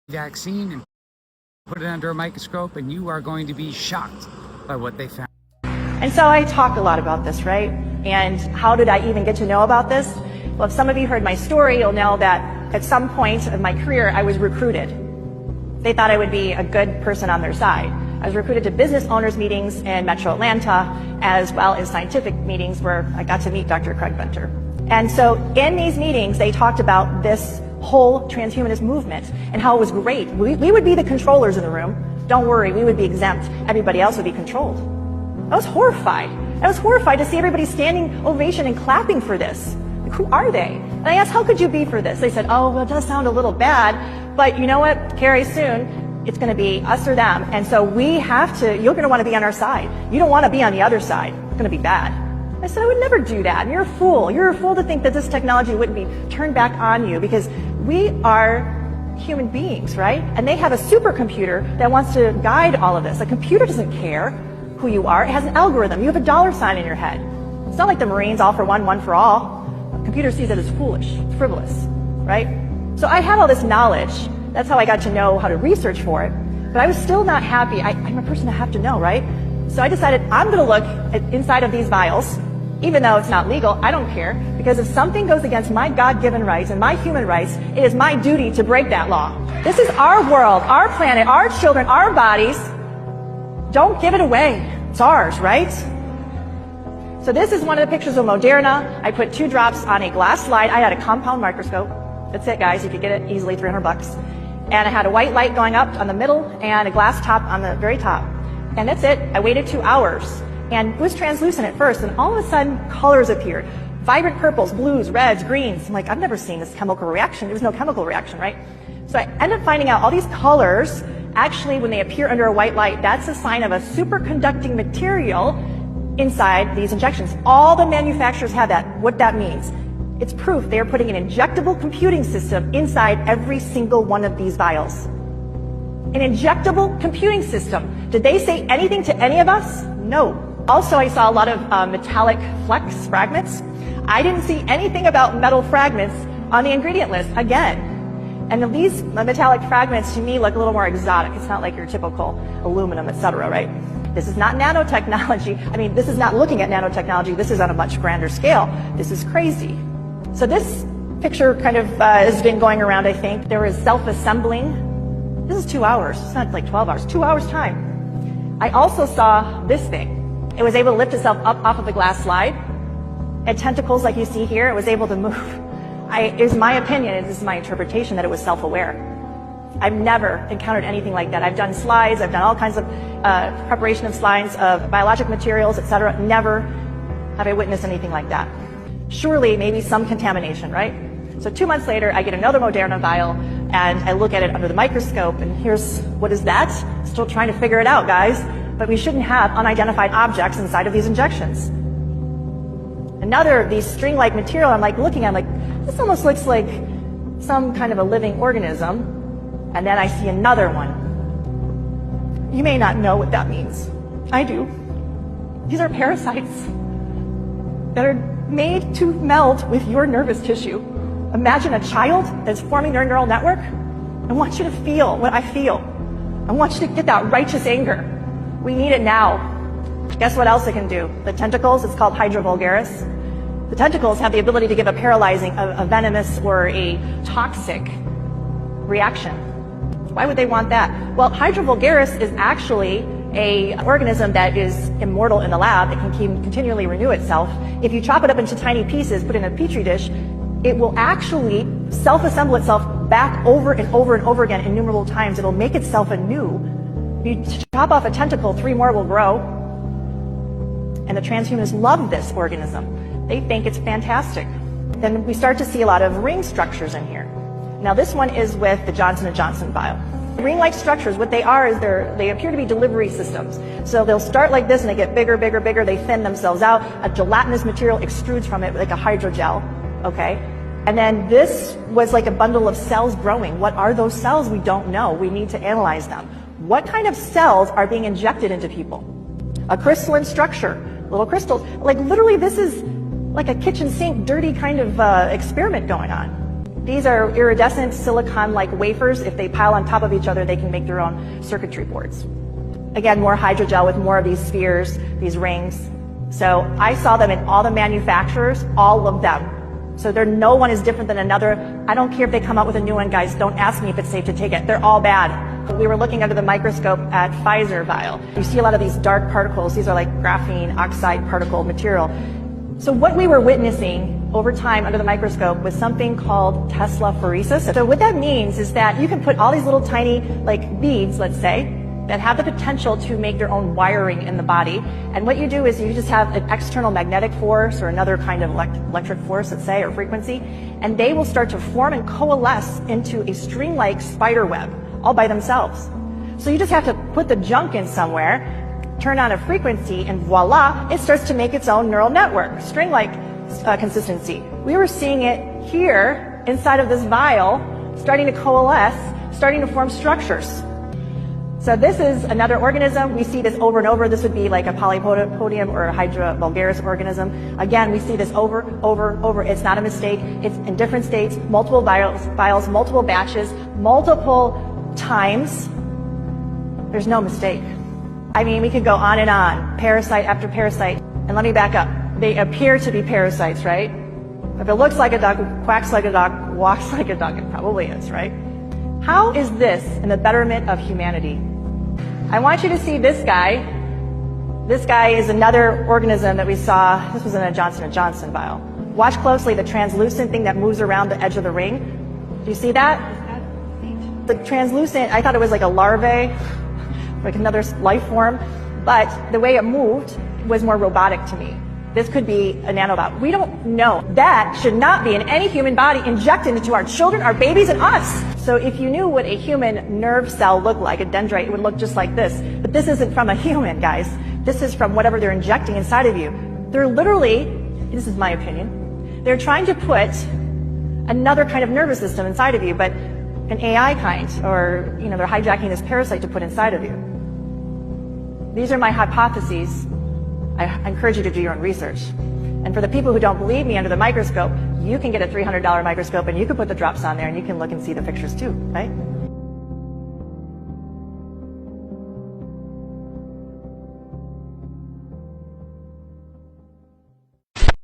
vaccine and put it under a microscope, and you are going to be shocked by what they found. And so I talk a lot about this, right? And how did I even get to know about this? Well, if some of you heard my story, you'll know that at some point of my career, I was recruited. They thought I would be a good person on their side. I was recruited to business owners meetings in Metro Atlanta, as well as scientific meetings where I got to meet Dr. Craig Venter. And so in these meetings, they talked about this whole transhumanist movement and how it was great. We would be the controllers in the room. Don't worry, we would be exempt. Everybody else would be controlled. I was horrified. I was horrified to see everybody standing ovation and clapping for this. Like, who are they? And I asked, how could you be for this? They said, oh, well, it does sound a little bad, but you know what, Carrie, soon it's going to be us or them. And so we have to, you're going to want to be on our side. You don't want to be on the other side. It's going to be bad. I said, I would never do that. And you're a fool. You're a fool to think that this technology wouldn't be turned back on you, because we are human beings, right? And they have a supercomputer that wants to guide all of this. A computer doesn't care who you are. It has an algorithm. You have a dollar sign in your head. It's not like the Marines, all for one, one for all. A computer sees it as foolish, frivolous, right? So I had all this knowledge. That's how I got to know how to research for it. But I was still not happy. I'm a person I have to know, right? So I decided I'm going to look at inside of these vials. Even though it's not legal, I don't care, because if something goes against my God-given rights and my human rights, it is my duty to break that law. This is our world, our planet, our children, our bodies. Don't give it away. It's ours, right? So this is one of the pictures of Moderna. I put 2 drops on a glass slide. I had a compound microscope. That's it, guys. You could get it easily, $300. And I had a white light going up on the middle and a glass top on the very top. And that's it. I waited 2 hours. And it was translucent at first, and all of a sudden, colors appeared. Vibrant purples, blues, reds, greens. I'm like, I've never seen this chemical reaction. There was no chemical reaction, right? So I ended up finding out all these colors, actually, when they appear under a white light, that's a sign of a superconducting material inside these injections. All the manufacturers have that. What that means, it's proof they are putting an injectable computing system inside every single one of these vials. An injectable computing system. Did they say anything to any of us? No. Also, I saw a lot of metallic flex fragments. I didn't see anything about metal fragments on the ingredient list, again. And these metallic fragments, to me, look a little more exotic. It's not like your typical aluminum, etc., right? This is not nanotechnology. I mean, this is not looking at nanotechnology. This is on a much grander scale. This is crazy. So this picture kind of has been going around, I think. There is self-assembling. This is 2 hours. It's not like 12 hours. 2 hours time. I also saw this thing. It was able to lift itself up off of the glass slide. It had tentacles like you see here. It was able to move. It is my opinion, this is my interpretation, that it was self-aware. I've never encountered anything like that. I've done slides. I've done all kinds of preparation of slides of biologic materials, etc. Never have I witnessed anything like that. Surely, maybe some contamination, right? So 2 months later, I get another Moderna vial, and I look at it under the microscope, and here's, what is that? Still trying to figure it out, guys. But we shouldn't have unidentified objects inside of these injections. Another of these string-like material, I'm like looking at, I'm like, this almost looks like some kind of a living organism. And then I see another one. You may not know what that means. I do. These are parasites that are made to meld with your nervous tissue. Imagine a child that's forming their neural network. I want you to feel what I feel. I want you to get that righteous anger. We need it now. Guess what else it can do? The tentacles, it's called Hydra vulgaris. The tentacles have the ability to give a paralyzing, a venomous, or a toxic reaction. Why would they want that? Well, Hydra vulgaris is actually an organism that is immortal in the lab. It can continually renew itself. If you chop it up into tiny pieces, put it in a petri dish, it will actually self-assemble itself back over and over and over again innumerable times. It'll make itself anew. You chop off a tentacle, 3 more will grow. And the transhumanists love this organism. They think it's fantastic. Then we start to see a lot of ring structures in here. Now this one is with the Johnson & Johnson vial. Ring-like structures, what they are is they appear to be delivery systems. So they'll start like this and they get bigger, bigger, bigger. They thin themselves out. A gelatinous material extrudes from it like a hydrogel, okay? And then this was like a bundle of cells growing. What are those cells? We don't know. We need to analyze them. What kind of cells are being injected into people? A crystalline structure, little crystals. Like literally this is like a kitchen sink, dirty kind of experiment going on. These are iridescent silicon-like wafers. If they pile on top of each other, they can make their own circuitry boards. Again, more hydrogel with more of these spheres, these rings. So I saw them in all the manufacturers, all of them. So no one is different than another. I don't care if they come out with a new one, guys. Don't ask me if it's safe to take it. They're all bad. We were looking under the microscope at Pfizer vial. You see a lot of these dark particles. These are like graphene oxide particle material. So what we were witnessing over time under the microscope was something called Tesla phoresis. So what that means is that you can put all these little tiny like beads, let's say, that have the potential to make their own wiring in the body. And what you do is you just have an external magnetic force or another kind of electric force, let's say, or frequency, and they will start to form and coalesce into a string-like spider web all by themselves. So you just have to put the junk in somewhere, turn on a frequency, and voila, it starts to make its own neural network, string-like consistency. We were seeing it here inside of this vial, starting to coalesce, starting to form structures. So this is another organism. We see this over and over. This would be like a Polypodium or a Hydra vulgaris organism. Again, we see this over. It's not a mistake. It's in different states, multiple vials, multiple batches, multiple times. There's no mistake. I mean, we could go on and on, parasite after parasite. And let me back up. They appear to be parasites, right? If it looks like a duck, quacks like a duck, walks like a duck, it probably is, right? How is this in the betterment of humanity? I want you to see this guy. This guy is another organism that we saw. This was in a Johnson & Johnson vial. Watch closely the translucent thing that moves around the edge of the ring. Do you see that? The translucent, I thought it was like a larvae, like another life form, but the way it moved was more robotic to me. This could be a nanobot. We don't know. That should not be in any human body injected into our children, our babies, and us. So if you knew what a human nerve cell looked like, a dendrite, it would look just like this. But this isn't from a human, guys. This is from whatever they're injecting inside of you. They're literally, this is my opinion, they're trying to put another kind of nervous system inside of you, but an AI kind, or they're hijacking this parasite to put inside of you. These are my hypotheses. I encourage you to do your own research. And for the people who don't believe me under the microscope, you can get a $300 microscope and you can put the drops on there and you can look and see the pictures too, right?